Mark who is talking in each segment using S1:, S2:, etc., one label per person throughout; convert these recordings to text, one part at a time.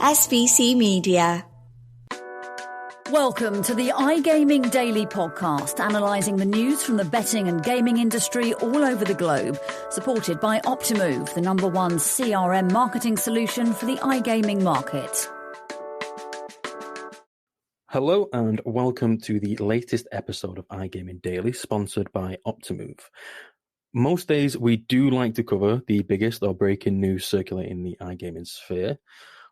S1: SVC Media.
S2: Welcome to the iGaming Daily podcast, analysing the news from the betting and gaming industry all over the globe, supported by Optimove, the #1 CRM marketing solution for the iGaming market.
S3: Hello and welcome to the latest episode of iGaming Daily, sponsored by Optimove. Most days we do like to cover the biggest or breaking news circulating the iGaming sphere,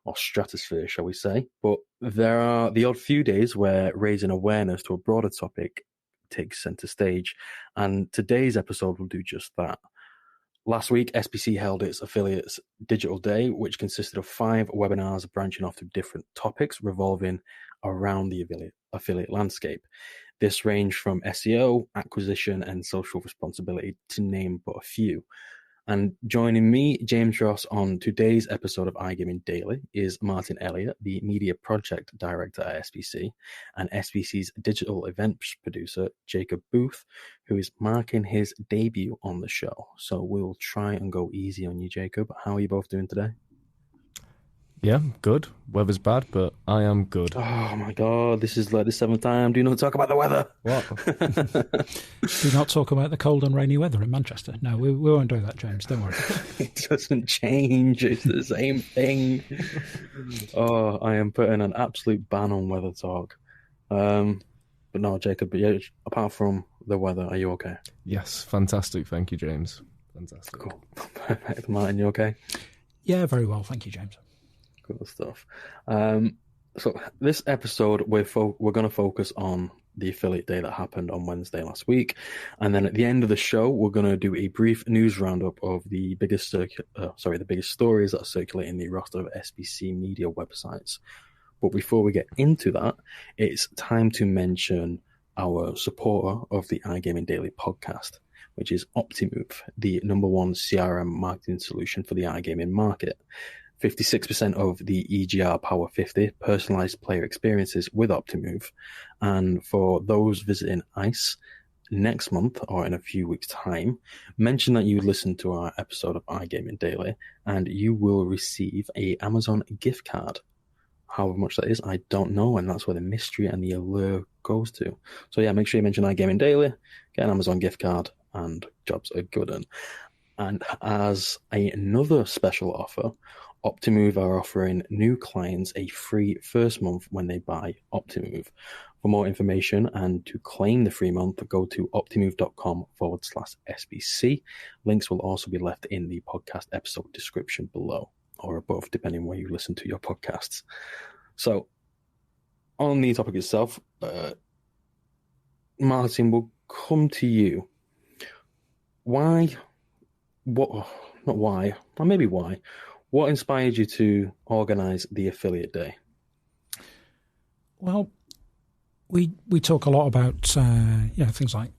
S3: or stratosphere, shall we say, but there are the odd few days where raising awareness to a broader topic takes centre stage, and today's episode will do just that. Last week, SBC held its affiliates Digital Day, which consisted of 5 webinars branching off to different topics revolving around the affiliate landscape. This ranged from SEO, acquisition, and social responsibility, to name but a few. And joining me, James Ross, on today's episode of iGaming Daily is Martyn Elliott, the Media Project Director at SBC, and SBC's digital events producer, Jacob Booth, who is marking his debut on the show. So we'll try and go easy on you, Jacob. How are you both doing today?
S4: Yeah, good. Weather's bad, but I am good.
S3: Oh my God, this is like the 7th time. Do not talk about the weather.
S4: What?
S5: Do not talk about the cold and rainy weather in Manchester. No, we won't do that, James. Don't worry.
S3: It doesn't change. It's the same thing. Oh, I am putting an absolute ban on weather talk. But no, Jacob, apart from the weather, are you okay?
S4: Yes, fantastic. Thank you, James. Fantastic.
S3: Cool. Perfect. Martyn, you okay?
S5: Yeah, very well. Thank you, James.
S3: Cool stuff. So this episode, we're going to focus on the affiliate day that happened on Wednesday last week, and then at the end of the show, we're going to do a brief news roundup of the biggest stories that are circulating the roster of SBC media websites. But before we get into that, it's time to mention our supporter of the iGaming Daily podcast, which is Optimove, the #1 CRM marketing solution for the iGaming market. 56% of the EGR Power 50 personalized player experiences with Optimove. And for those visiting ICE next month or in a few weeks' time, mention that you listened to our episode of iGaming Daily and you will receive a Amazon gift card. However much that is, I don't know, and that's where the mystery and the allure goes to. So yeah, make sure you mention iGaming Daily, get an Amazon gift card, and jobs are good. And as another special offer, Optimove are offering new clients a free first month when they buy Optimove. For more information and to claim the free month, go to optimove.com/SBC. Links will also be left in the podcast episode description below or above, depending where you listen to your podcasts. So, on the topic itself, Martyn, will come to you. Why? What inspired you to organise the affiliate day?
S5: Well, we talk a lot about things like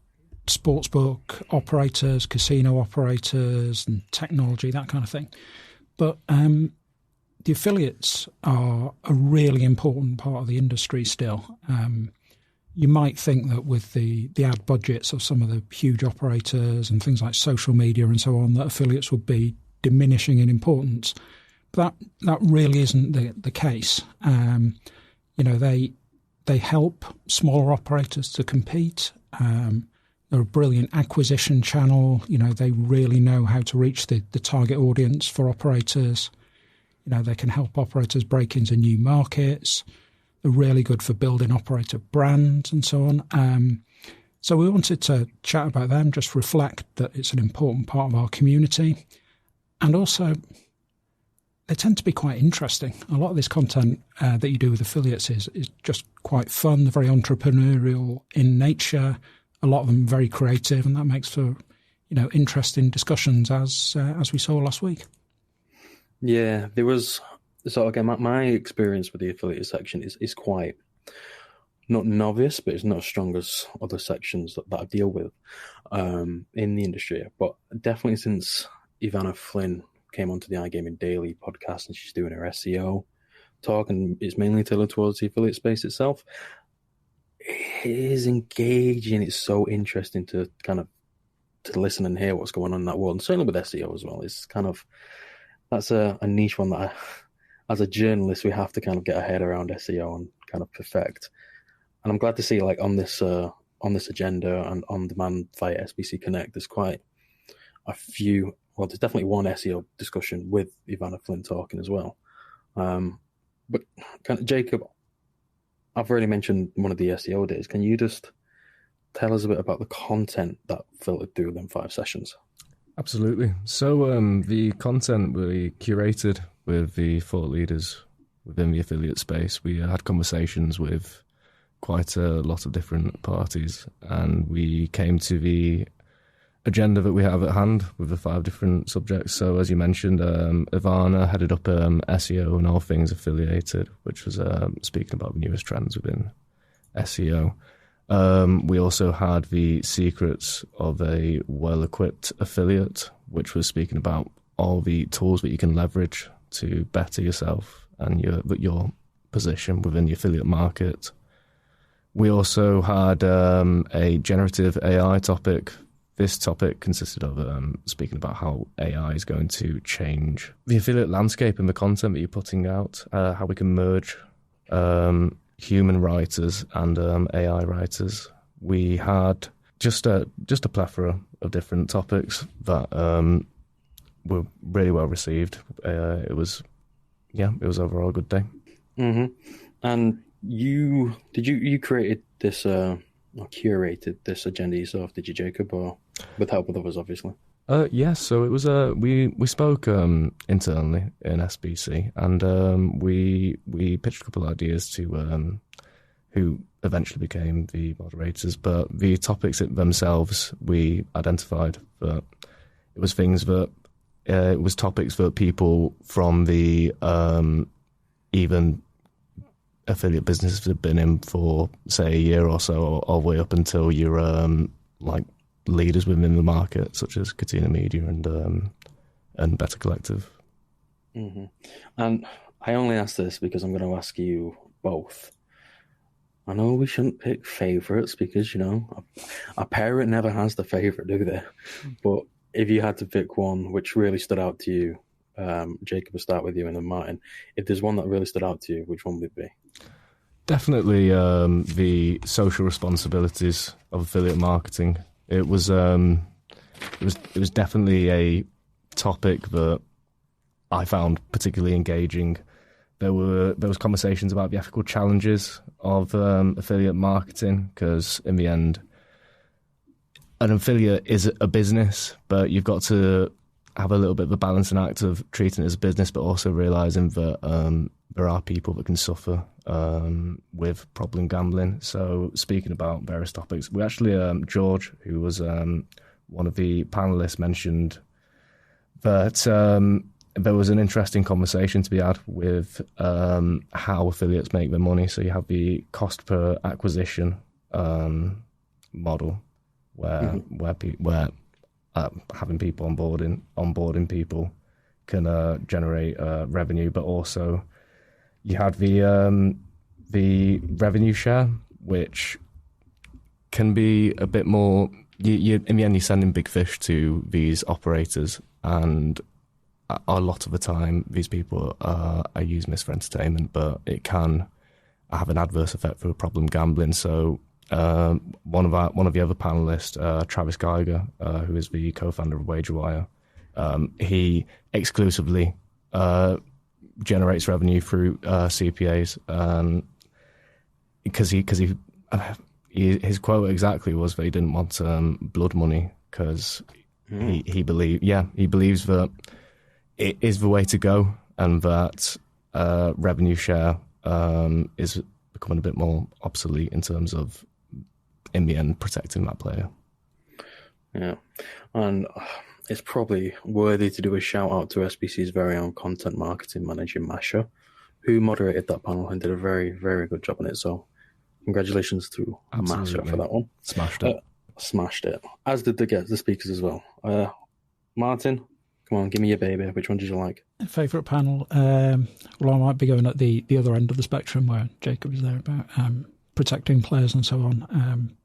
S5: sportsbook operators, casino operators, and technology, that kind of thing. But the affiliates are a really important part of the industry still. You might think that with the ad budgets of some of the huge operators and things like social media and so on, that affiliates would be diminishing in importance. But that really isn't the case. They help smaller operators to compete. They're a brilliant acquisition channel. They really know how to reach the target audience for operators. They can help operators break into new markets. They're really good for building operator brands and so on. So we wanted to chat about them, just reflect that it's an important part of our community. And also, they tend to be quite interesting. A lot of this content that you do with affiliates is just quite fun. They're very entrepreneurial in nature. A lot of them very creative, and that makes for interesting discussions as we saw last week.
S3: Yeah, there was. So again, my experience with the affiliate section is quite not novice, but it's not as strong as other sections that I deal with in the industry. But definitely since Ivana Flynn came onto the iGaming Daily podcast and she's doing her SEO talk, and it's mainly tailored towards the affiliate space itself, it is engaging. It's so interesting to listen and hear what's going on in that world, and certainly with SEO as well. It's that's a niche one that as a journalist, we have to kind of get our head around SEO and kind of perfect. And I'm glad to see, like, on this agenda and on demand via SBC Connect, there's quite a few. Well, there's definitely one SEO discussion with Ivana Flynn talking as well. But kind of, Jacob, I've already mentioned one of the SEO days. Can you just tell us a bit about the content that filtered through them 5 sessions?
S4: Absolutely. So the content we curated with the thought leaders within the affiliate space. We had conversations with quite a lot of different parties, and we came to the agenda that we have at hand with the 5 different subjects. So as you mentioned, Ivana headed up SEO and all things affiliated, which was speaking about the newest trends within SEO. We also had the secrets of a well-equipped affiliate, which was speaking about all the tools that you can leverage to better yourself and your position within the affiliate market. We also had a generative AI topic. This topic consisted of speaking about how AI is going to change the affiliate landscape and the content that you're putting out, how we can merge human writers and AI writers. We had just a plethora of different topics that were really well received. It was overall a good day.
S3: Mm-hmm. And you created this or curated this agenda yourself, did you, Jacob, or with help of others, obviously?
S4: Yes, so it was we spoke internally in SBC, and we pitched a couple of ideas to who eventually became the moderators, but the topics themselves we identified that it was things that it was topics that people from the even affiliate businesses have been in for, say, a year or so, or all the way up until you're like leaders within the market, such as Katina Media and Better Collective.
S3: Mm-hmm. And I only ask this because I'm going to ask you both. I know we shouldn't pick favourites because, you know, a parent never has the favourite, do they? But if you had to pick one which really stood out to you, Jacob, we'll start with you and then Martyn. If there's one that really stood out to you, which one would it be?
S4: Definitely the social responsibilities of affiliate marketing. It was definitely a topic that I found particularly engaging. There was conversations about the ethical challenges of affiliate marketing, because in the end, an affiliate is a business, but you've got to have a little bit of a balancing act of treating it as a business, but also realising that there are people that can suffer with problem gambling. So speaking about various topics, we actually, George, who was one of the panellists, mentioned that there was an interesting conversation to be had with how affiliates make their money. So you have the cost per acquisition model, where having people onboarding people can generate revenue, but also you had the revenue share, which can be a bit more. You in the end, you're sending big fish to these operators, and a lot of the time, these people are using this for entertainment, but it can have an adverse effect for problem gambling. So one of the other panelists, Travis Geiger, who is the co-founder of WagerWire, he exclusively generates revenue through CPAs, because his quote exactly was that he didn't want blood money, because he believes that it is the way to go, and that revenue share is becoming a bit more obsolete in terms of, in the end, protecting that player.
S3: Yeah, and it's probably worthy to do a shout out to SBC's very own content marketing manager, Masha, who moderated that panel and did a very, very good job on it. So congratulations to Masha for that one. Smashed it. As did the speakers as well. Martyn, come on, give me your baby. Which one did you like?
S5: Favourite panel? Well, I might be going at the other end of the spectrum where Jacob was there about protecting players and so on.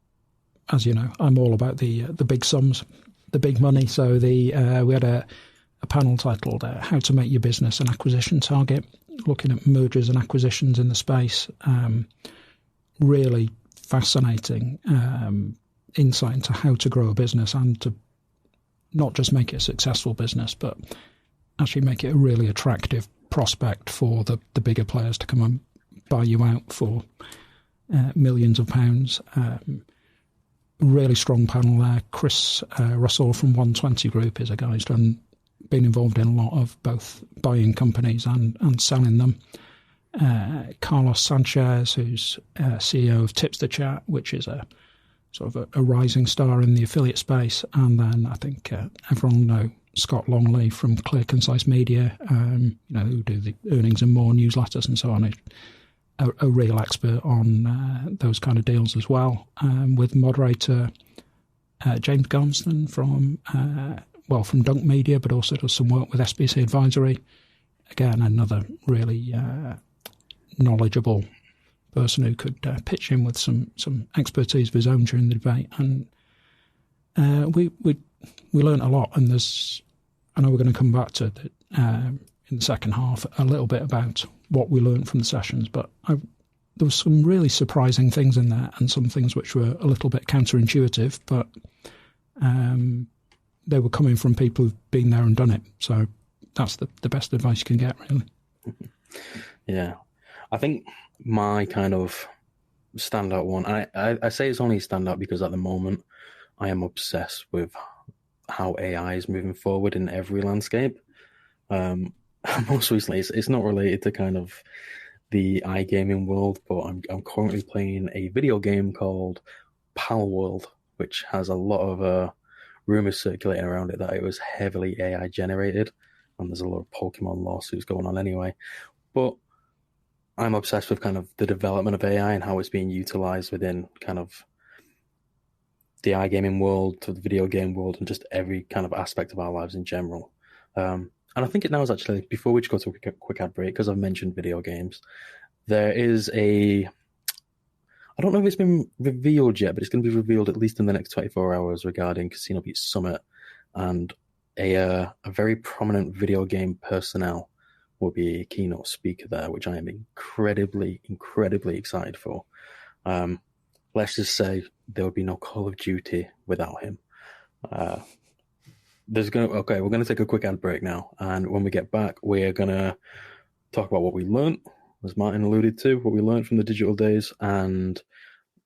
S5: As you know, I'm all about the big sums, the big money. So we had a panel titled "How to Make Your Business an Acquisition Target," looking at mergers and acquisitions in the space. Really fascinating insight into how to grow a business and to not just make it a successful business, but actually make it a really attractive prospect for the bigger players to come and buy you out for millions of pounds. Really strong panel there. Chris Russell from 120 Group is a guy who's been involved in a lot of both buying companies and selling them. Carlos Sanchez, who's CEO of Tips to Chat, which is a sort of a rising star in the affiliate space. And then I think everyone will know Scott Longley from Clear Concise Media, who do the Earnings and More newsletters and so on. A real expert on those kind of deals as well, with moderator James Garmston from Dunk Media, but also does some work with SBC Advisory. Again, another really knowledgeable person who could pitch in with some expertise of his own during the debate. And we learned a lot, and I know we're going to come back to in the second half a little bit about what we learned from the sessions, but there was some really surprising things in there and some things which were a little bit counterintuitive, but they were coming from people who've been there and done it. So that's the best advice you can get, really.
S3: Yeah. I think my kind of standout one, I say it's only a standout because at the moment I am obsessed with how AI is moving forward in every landscape. Most recently, it's not related to kind of the iGaming world, but I'm currently playing a video game called Pal World, which has a lot of rumors circulating around it that it was heavily AI generated, and there's a lot of Pokemon lawsuits going on anyway. But I'm obsessed with kind of the development of AI and how it's being utilized within kind of the iGaming world, to the video game world, and just every kind of aspect of our lives in general. And I think it now is actually, before we just go to a quick ad break, because I've mentioned video games, there is I don't know if it's been revealed yet, but it's going to be revealed at least in the next 24 hours regarding Casino Beat Summit, and a very prominent video game personnel will be a keynote speaker there, which I am incredibly, incredibly excited for. Let's just say there would be no Call of Duty without him. We're going to take a quick ad break now, and when we get back, we're going to talk about what we learned, as Martyn alluded to, what we learned from the digital days, and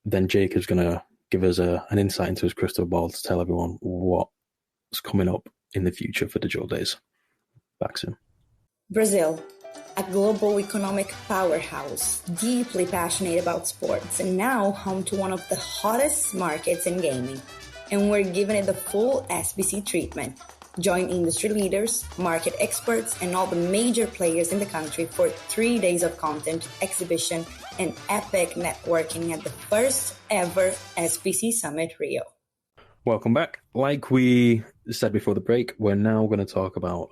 S3: then Jacob's going to give us an insight into his crystal ball to tell everyone what's coming up in the future for digital days. Back soon.
S1: Brazil, a global economic powerhouse, deeply passionate about sports, and now home to one of the hottest markets in gaming. And we're giving it the full SBC treatment. Join industry leaders, market experts, and all the major players in the country for 3 days of content, exhibition, and epic networking at the first ever SBC Summit Rio.
S3: Welcome back. Like we said before the break, we're now going to talk about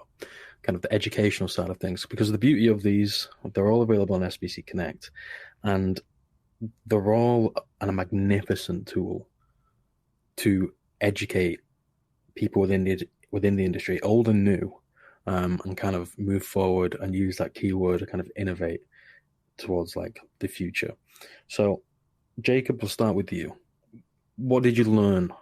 S3: kind of the educational side of things, because the beauty of these, they're all available on SBC Connect, and they're all a magnificent tool to educate people within the industry, old and new, and kind of move forward and use that keyword to kind of innovate towards like the future. So, Jacob, we'll start with you. What did you learn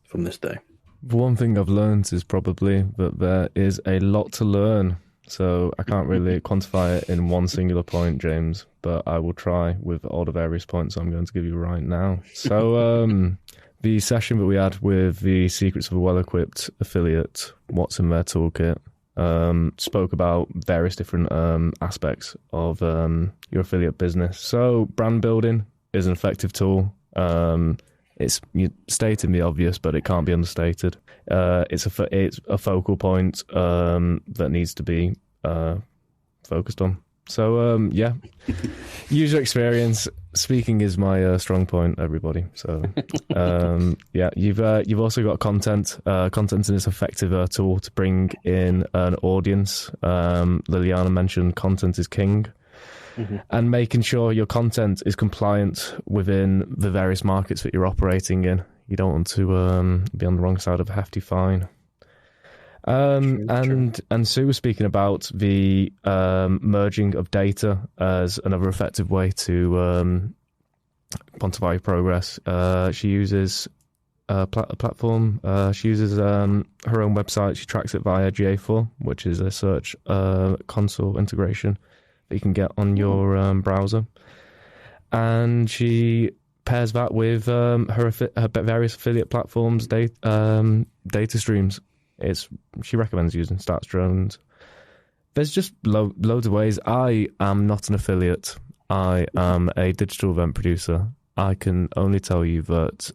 S3: from this day?
S4: One thing I've learned is probably that there is a lot to learn. So I can't really quantify it in one singular point, James, but I will try with all the various points I'm going to give you right now. So the session that we had with the Secrets of a Well-Equipped Affiliate, what's in their toolkit, spoke about various different aspects of your affiliate business. So brand building is an effective tool. You stated the obvious, but it can't be understated. It's a focal point that needs to be focused on. So user experience. Speaking is my strong point, everybody. So you've also got content. Content is an effective tool to bring in an audience. Liliana mentioned content is king. Mm-hmm. And making sure your content is compliant within the various markets that you're operating in. You don't want to be on the wrong side of a hefty fine. And Sue was speaking about the merging of data as another effective way to quantify your progress. She uses a platform. She uses her own website. She tracks it via GA4, which is a search console integration that you can get on your browser. And she pairs that with her various affiliate platforms' data streams. She recommends using Stats Drones. There's just loads of ways. I am not an affiliate. I am a digital event producer. I can only tell you that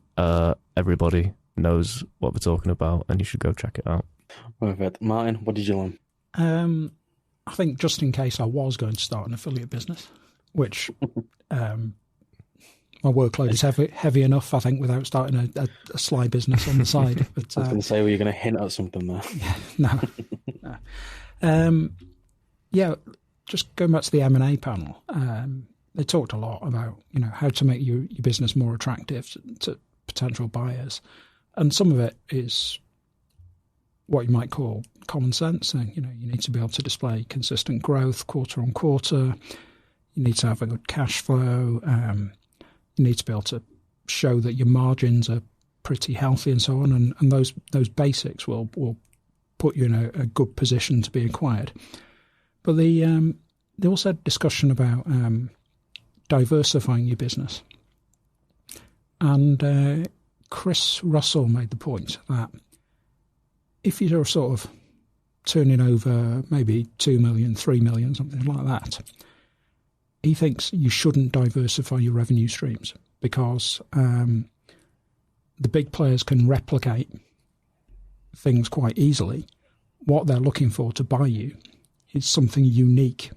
S4: everybody knows what they're talking about, and you should go check it out.
S3: Perfect. Martyn, what did you learn?
S5: I think just in case I was going to start an affiliate business, which my workload is heavy enough, I think, without starting a sly business on the side. But,
S3: I was going to say, were you going to hint at something there?
S5: Yeah, no. Yeah, just going back to the M&A panel, they talked a lot about how to make your business more attractive to potential buyers, and some of it is what you might call common sense. You need to be able to display consistent growth quarter on quarter. You need to have a good cash flow. You need to be able to show that your margins are pretty healthy and so on, and those basics will put you in a good position to be acquired. But they also had discussion about diversifying your business. And Chris Russell made the point that if you're sort of turning over maybe 2 million, 3 million, something like that, he thinks you shouldn't diversify your revenue streams because the big players can replicate things quite easily. What they're looking for to buy you is something unique,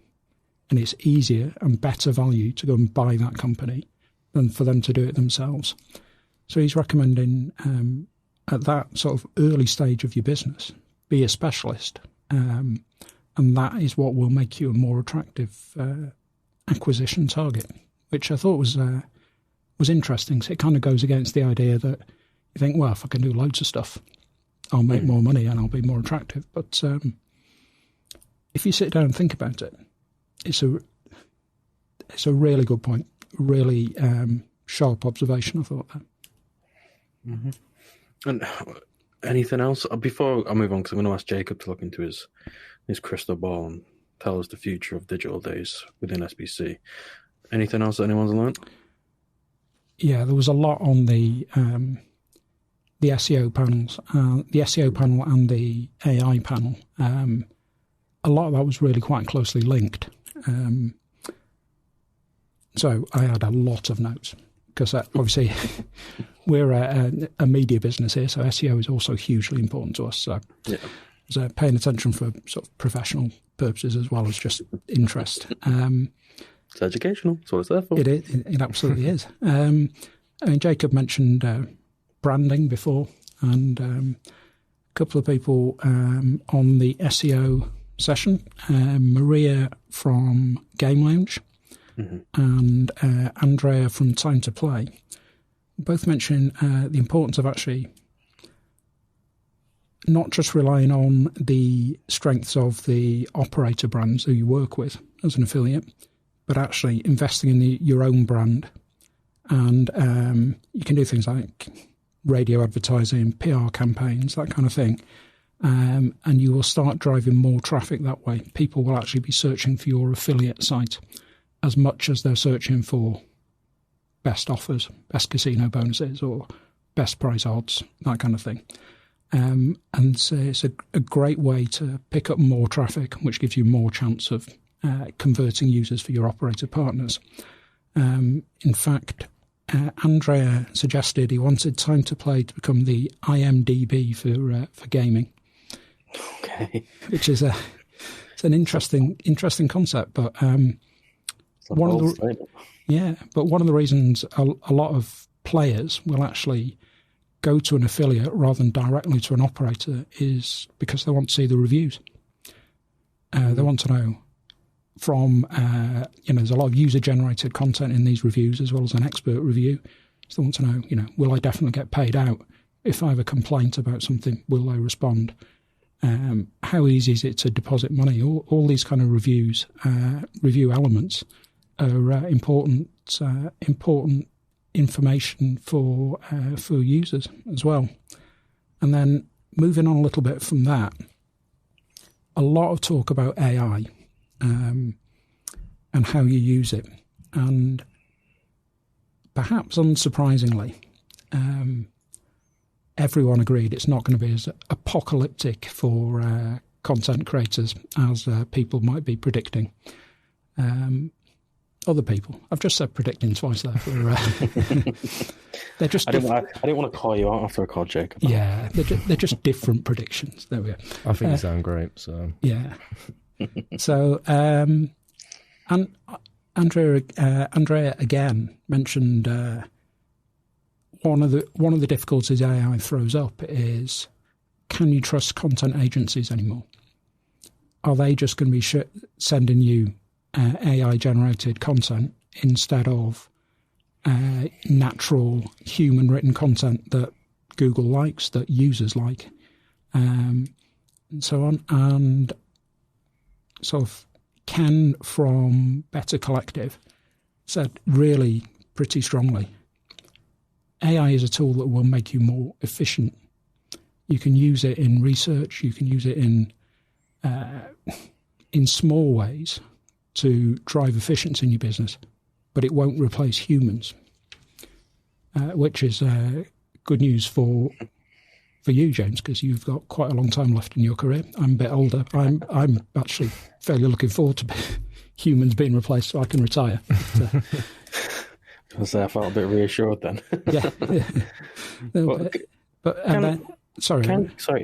S5: and it's easier and better value to go and buy that company than for them to do it themselves. So he's recommending at that sort of early stage of your business, be a specialist, and that is what will make you a more attractive acquisition target, which I thought was interesting. So it kind of goes against the idea that you think, well, if I can do loads of stuff, I'll make more money and I'll be more attractive. But if you sit down and think about it, it's a really good point, really sharp observation, I thought that.
S3: Mm-hmm. And anything else? Before I move on, because I'm going to ask Jacob to look into his crystal ball and tell us the future of digital days within SBC. Anything else that anyone's learned? Yeah,
S5: there was a lot on the SEO panels, the SEO panel and the AI panel. A lot of that was really quite closely linked. So I had a lot of notes because obviously we're a media business here, so SEO is also hugely important to us. So yeah. So paying attention for sort of professional purposes as well as just interest.
S3: It's educational. That's what it's there for.
S5: It absolutely is. I mean, Jacob mentioned branding before, and a couple of people on the SEO session, Maria from Game Lounge and Andrea from Time to Play, both mentioning the importance of actually not just relying on the strengths of the operator brands who you work with as an affiliate, but actually investing in your own brand. And you can do things like radio advertising, PR campaigns, that kind of thing. And you will start driving more traffic that way. People will actually be searching for your affiliate site as much as they're searching for best offers, best casino bonuses, or best price odds, that kind of thing. And so it's a great way to pick up more traffic, which gives you more chance of converting users for your operator partners. In fact, Andrea suggested he wanted Time to Play to become the IMDb for gaming.
S3: Okay,
S5: which is it's an interesting concept, but one of the reasons a lot of players will actually go to an affiliate rather than directly to an operator is because they want to see the reviews. They want to know from, there's a lot of user-generated content in these reviews as well as an expert review. So they want to know, will I definitely get paid out? If I have a complaint about something, will they respond? How easy is it to deposit money? All these kind of review elements are important information for users as well. And then moving on a little bit from that, a lot of talk about AI and how you use it. And perhaps unsurprisingly, everyone agreed it's not going to be as apocalyptic for content creators as people might be predicting. Other people, I've just said predicting twice there. They're just.
S3: I didn't want to call you out after I called Jacob.
S5: Yeah, they're just different predictions. There we go.
S4: I think you sound great. So
S5: yeah. So and Andrea again mentioned one of the difficulties AI throws up is, can you trust content agencies anymore? Are they just going to be sending you AI-generated content instead of natural human-written content that Google likes, that users like, and so on? And sort of Ken from Better Collective said really pretty strongly, AI is a tool that will make you more efficient. You can use it in research, you can use it in small ways to drive efficiency in your business, but it won't replace humans, which is good news for you, James, because you've got quite a long time left in your career. I'm a bit older. I'm actually fairly looking forward to humans being replaced so I can retire.
S3: So I felt a bit reassured then.
S5: Yeah.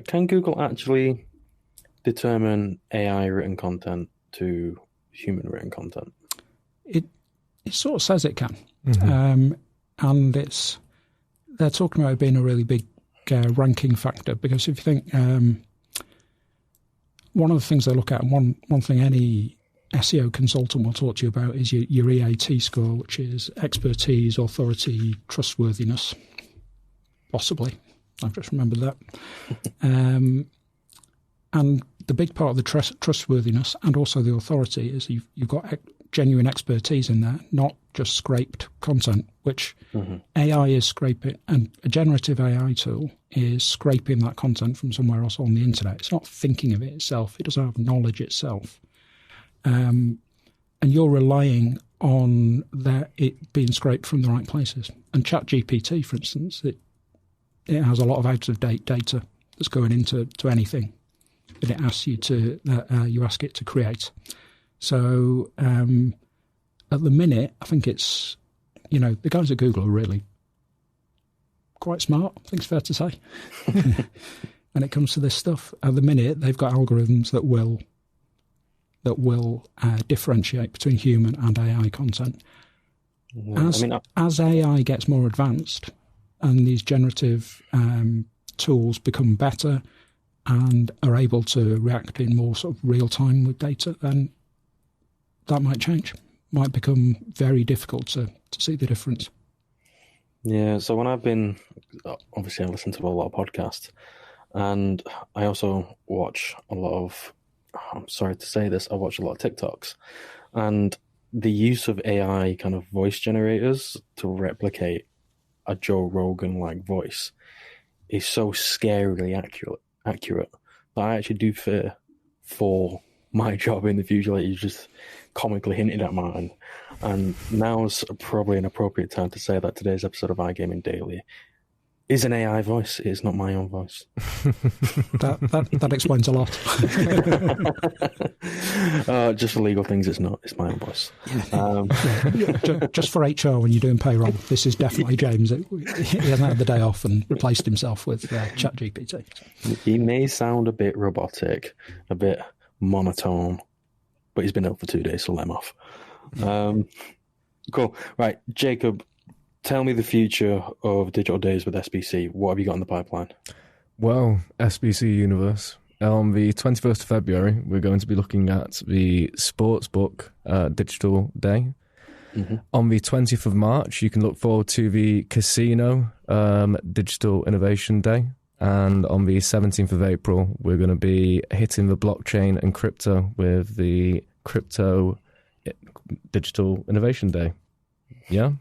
S3: Can Google actually determine AI written content to human written content?
S5: It sort of says it can, and they're talking about it being a really big ranking factor, because if you think one of the things they look at, and one thing any SEO consultant will talk to you about is your EAT score, which is expertise, authority, trustworthiness. Possibly, I've just remembered that. And the big part of the trustworthiness and also the authority is you've got genuine expertise in there, not just scraped content, which AI is scraping, and a generative AI tool is scraping that content from somewhere else on the internet. It's not thinking of it itself. It doesn't have knowledge itself. And you're relying on it being scraped from the right places. And ChatGPT, for instance, it has a lot of out-of-date data that's going into anything that it asks you you ask it to create. So at the minute, I think it's, the guys at Google are really quite smart, I think it's fair to say, when it comes to this stuff. At the minute, they've got algorithms that will differentiate between human and AI content. Yeah, as AI gets more advanced and these generative tools become better and are able to react in more sort of real time with data, then that might change. Might become very difficult to see the difference.
S3: Yeah, so when obviously I listen to a lot of podcasts, and I also watch a lot of, I'm sorry to say this, I watch a lot of TikToks, and the use of AI kind of voice generators to replicate a Joe Rogan-like voice is so scarily accurate that I actually do fear for my job in the future. Like you just comically hinted at mine, and now's probably an appropriate time to say that today's episode of iGaming Daily is an AI voice. It is not my own voice.
S5: that explains a lot.
S3: Just for legal things, it's not. It's my own voice.
S5: Just for HR when you're doing payroll, this is definitely James. He hasn't had the day off and replaced himself with ChatGPT.
S3: He may sound a bit robotic, a bit monotone, but he's been ill for 2 days, so let him off. Cool. Right, Jacob, tell me the future of Digital Days with SBC. What have you got in the pipeline?
S4: Well, SBC Universe. On the 21st of February, we're going to be looking at the Sportsbook Digital Day. Mm-hmm. On the 20th of March, you can look forward to the Casino Digital Innovation Day. And on the 17th of April, we're going to be hitting the blockchain and crypto with the Crypto Digital Innovation Day. Yeah?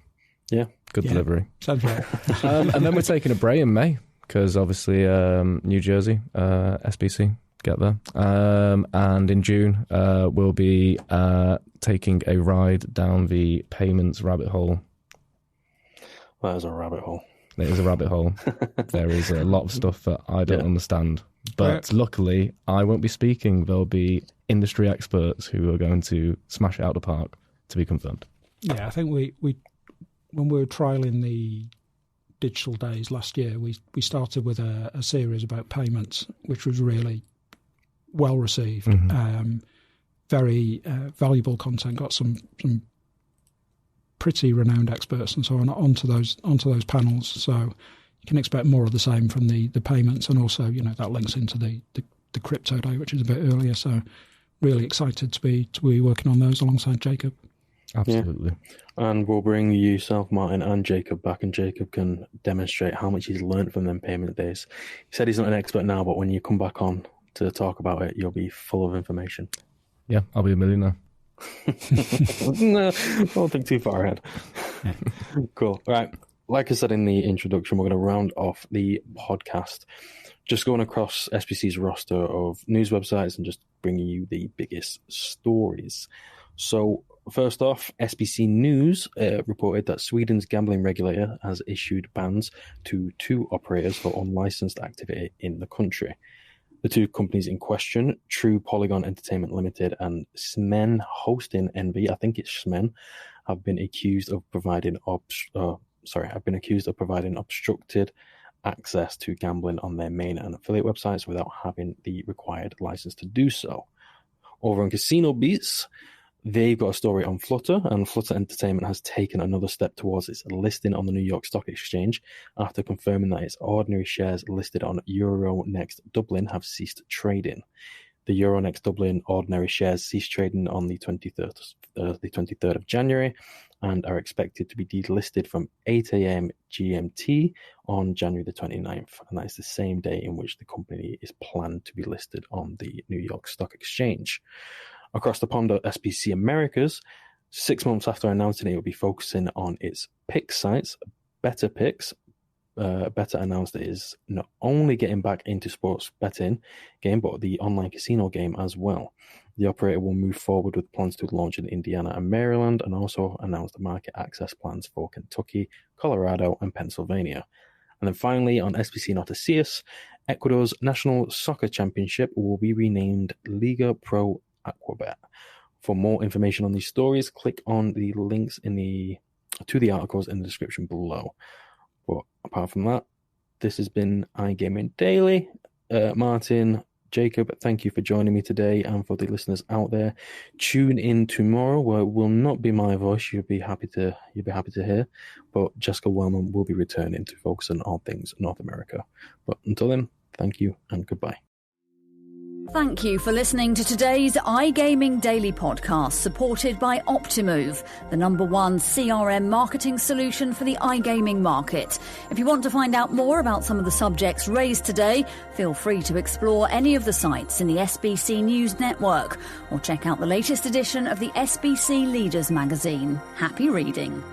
S3: Yeah.
S4: Good delivery.
S5: Sounds right.
S4: And then we're taking a break in May, because obviously New Jersey, SBC, get there. And in June, we'll be taking a ride down the payments rabbit hole.
S3: That is a rabbit hole.
S4: It is a rabbit hole. There is a lot of stuff that I don't understand. But luckily, I won't be speaking. There'll be industry experts who are going to smash it out of the park, to be confirmed.
S5: Yeah, I think we when we were trialling the digital days last year, we started with a series about payments, which was really well received.
S4: Mm-hmm.
S5: Very valuable content. Got some pretty renowned experts and so on onto those panels. So you can expect more of the same from the payments, and also that links into the crypto day, which is a bit earlier. So really excited to be working on those alongside Jacob.
S4: Absolutely.
S3: Yeah. And we'll bring yourself, Martyn, and Jacob back, and Jacob can demonstrate how much he's learned from them payment days. He said he's not an expert now, but when you come back on to talk about it, you'll be full of information.
S4: Yeah, I'll be a millionaire.
S3: No, don't think too far ahead. Cool. All right. Like I said in the introduction, we're going to round off the podcast, just going across SBC's roster of news websites and just bringing you the biggest stories. So first off, SBC News reported that Sweden's gambling regulator has issued bans to 2 operators for unlicensed activity in the country. The 2 companies in question, True Polygon Entertainment Limited and Smen Hosting NV, I think it's Smen, have been accused of providing obstructed access to gambling on their main and affiliate websites without having the required license to do so. Over on Casino Beats, they've got a story on Flutter, and Flutter Entertainment has taken another step towards its listing on the New York Stock Exchange after confirming that its ordinary shares listed on Euronext Dublin have ceased trading. The Euronext Dublin ordinary shares ceased trading on the 23rd of January and are expected to be delisted from 8 a.m. GMT on January the 29th, and that is the same day in which the company is planned to be listed on the New York Stock Exchange. Across the pond at SBC Americas, 6 months after announcing it will be focusing on its pick sites, Better Picks, Better announced it is not only getting back into sports betting game, but the online casino game as well. The operator will move forward with plans to launch in Indiana and Maryland, and also announced market access plans for Kentucky, Colorado, and Pennsylvania. And then finally, on SBC Noticias, Ecuador's National Soccer Championship will be renamed Liga Pro Aquabet. For more information on these stories, click on the links to the articles in the description below. But apart from that, this has been iGaming Daily. Martyn, Jacob, thank you for joining me today, and for the listeners out there, tune in tomorrow where it will not be my voice. You'll be happy to hear, but Jessica Wellman will be returning to focus on all things North America. But until then, thank you and goodbye.
S2: Thank you for listening to today's iGaming Daily podcast, supported by Optimove, the #1 CRM marketing solution for the iGaming market. If you want to find out more about some of the subjects raised today, feel free to explore any of the sites in the SBC News network, or check out the latest edition of the SBC Leaders magazine. Happy reading.